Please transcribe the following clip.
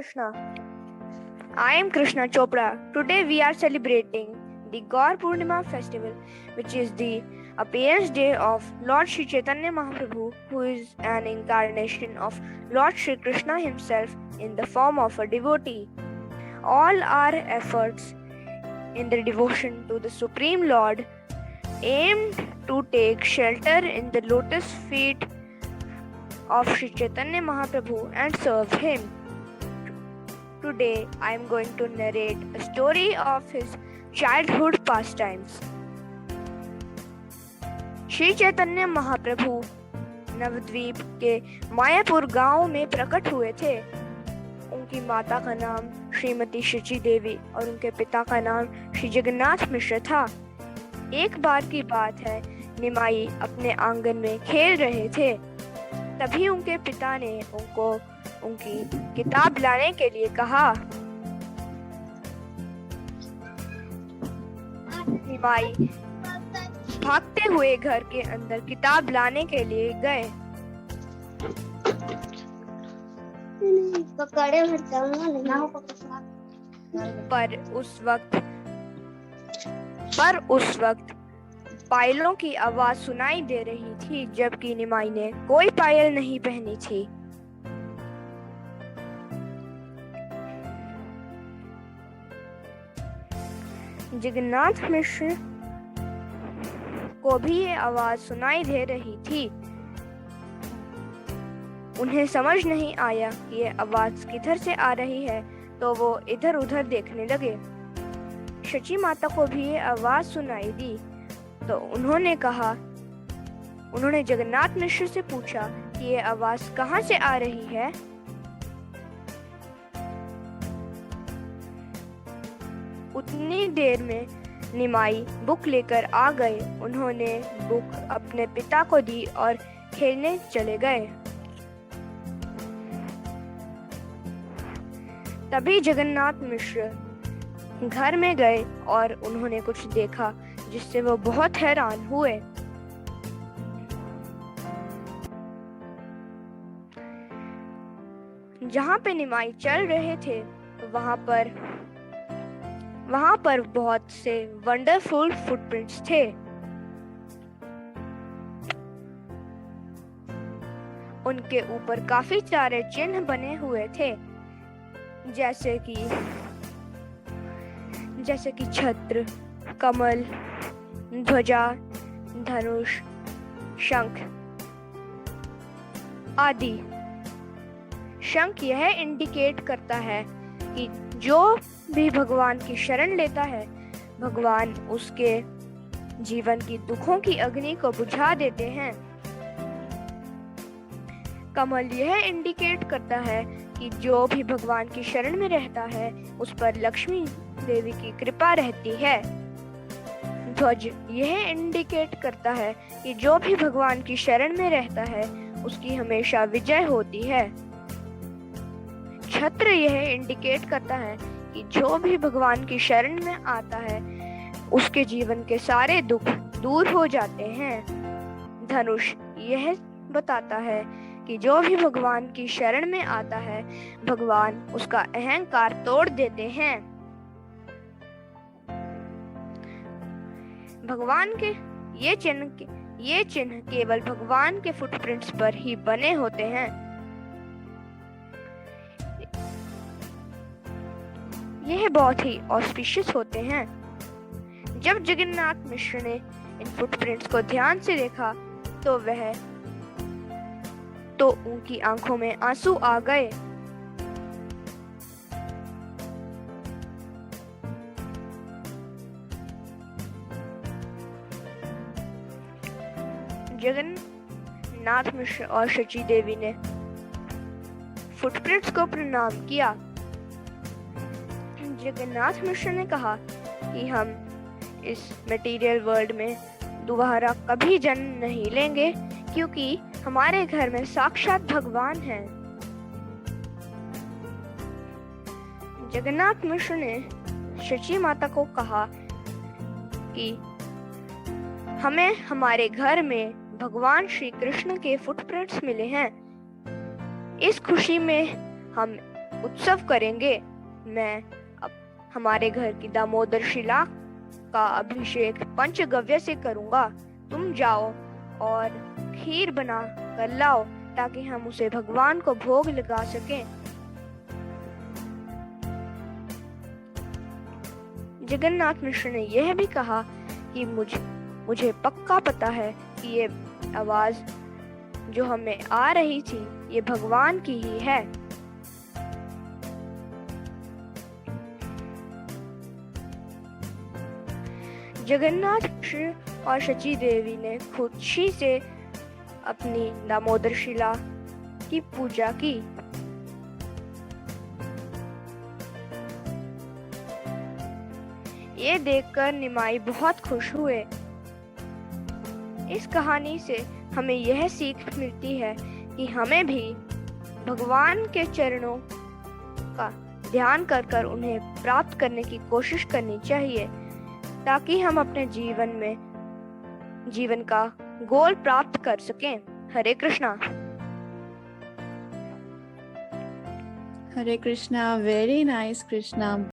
Krishna. I am Krishna Chopra. Today we are celebrating the Gaur Purnima festival, which is the appearance day of Lord Sri Chaitanya Mahaprabhu, who is an incarnation of Lord Sri Krishna himself in the form of a devotee. All our efforts in the devotion to the Supreme Lord aimed to take shelter in the lotus feet of Sri Chaitanya Mahaprabhu and serve him. Today I am going to narrate a story of his childhood pastimes. Shri Chaitanya Mahaprabhu Nabadwip के मायापुर गांव में प्रकट हुए थे। उनकी माता का नाम श्रीमती शची देवी और उनके पिता का नाम श्री जगन्नाथ मिश्र था। एक बार की बात है, निमाई अपने आंगन में खेल रहे थे। तभी उनके पिता ने उनको उनकी किताब लाने के लिए कहा। निमाई भागते हुए घर के अंदर किताब लाने के लिए गए। पर उस वक्त पायलों की आवाज सुनाई दे रही थी, जबकि निमाई ने कोई पायल नहीं पहनी थी। जगन्नाथ मिश्र को भी ये आवाज सुनाई दे रही थी। उन्हें समझ नहीं आया कि ये आवाज किधर से आ रही है, तो वो इधर उधर देखने लगे। शची माता को भी ये आवाज सुनाई दी, तो उन्होंने जगन्नाथ मिश्र से पूछा कि ये आवाज कहाँ से आ रही है। उतनी देर में निमाई बुक लेकर आ गए। उन्होंने बुक अपने पिता को दी और खेलने चले गए। तभी जगन्नाथ मिश्र घर में गए और उन्होंने कुछ देखा जिससे वो बहुत हैरान हुए। जहाँ पे निमाई चल रहे थे, वहां पर बहुत से वंडरफुल फुटप्रिंट्स थे। उनके ऊपर काफी सारे चिन्ह बने हुए थे, जैसे कि छत्र, कमल, ध्वजा, धनुष, शंख आदि। शंख यह इंडिकेट करता है कि जो भी भगवान की शरण लेता है, भगवान उसके जीवन की दुखों की अग्नि को बुझा देते हैं। कमल यह इंडिकेट करता है कि जो भी भगवान की शरण में रहता है, उस पर लक्ष्मी देवी की कृपा रहती है। ध्वज यह इंडिकेट करता है कि जो भी भगवान की शरण में रहता है, उसकी हमेशा विजय होती है। छत्र यह इंडिकेट करता है कि जो भी भगवान की शरण में आता है, उसके जीवन के सारे दुख दूर हो जाते हैं। धनुष यह बताता है कि जो भी भगवान की शरण में आता है, भगवान उसका अहंकार तोड़ देते हैं। भगवान के ये चिन्ह केवल भगवान के फुटप्रिंट्स पर ही बने होते हैं। यह बहुत ही ऑस्पिशियस होते हैं। जब जगन्नाथ मिश्र ने इन फुटप्रिंट्स को ध्यान से देखा, तो उनकी आंखों में आंसू आ गए। जगन्नाथ मिश्र और शची देवी ने फुटप्रिंट्स को प्रणाम किया। जगन्नाथ मिश्र ने कहा कि हम इस मटेरियल वर्ल्ड में दोबारा कभी जन्म नहीं लेंगे, क्योंकि हमारे घर में साक्षात भगवान हैं। जगन्नाथ मिश्र ने शची माता को कहा कि हमें हमारे घर में भगवान श्री कृष्ण के फुटप्रिंट्स मिले हैं। इस खुशी में हम उत्सव करेंगे। मैं अब हमारे घर की दामोदर शिला का अभिषेक पंचगव्य से करूंगा। तुम जाओ और खीर बना कर लाओ ताकि हम उसे भगवान को भोग लगा सकें। जगन्नाथ मिश्र ने यह भी कहा कि मुझे पक्का पता है कि ये आवाज जो हमें आ रही थी ये भगवान की ही है। जगन्नाथ मिश्र और शची देवी ने खुशी से अपनी दामोदर शिला की पूजा की। ये देखकर निमाई बहुत खुश हुए। इस कहानी से हमें यह सीख मिलती है कि हमें भी भगवान के चरणों का ध्यान कर उन्हें प्राप्त करने की कोशिश करनी चाहिए ताकि हम अपने जीवन का गोल प्राप्त कर सकें। हरे कृष्णा। हरे कृष्णा, वेरी नाइस कृष्णा।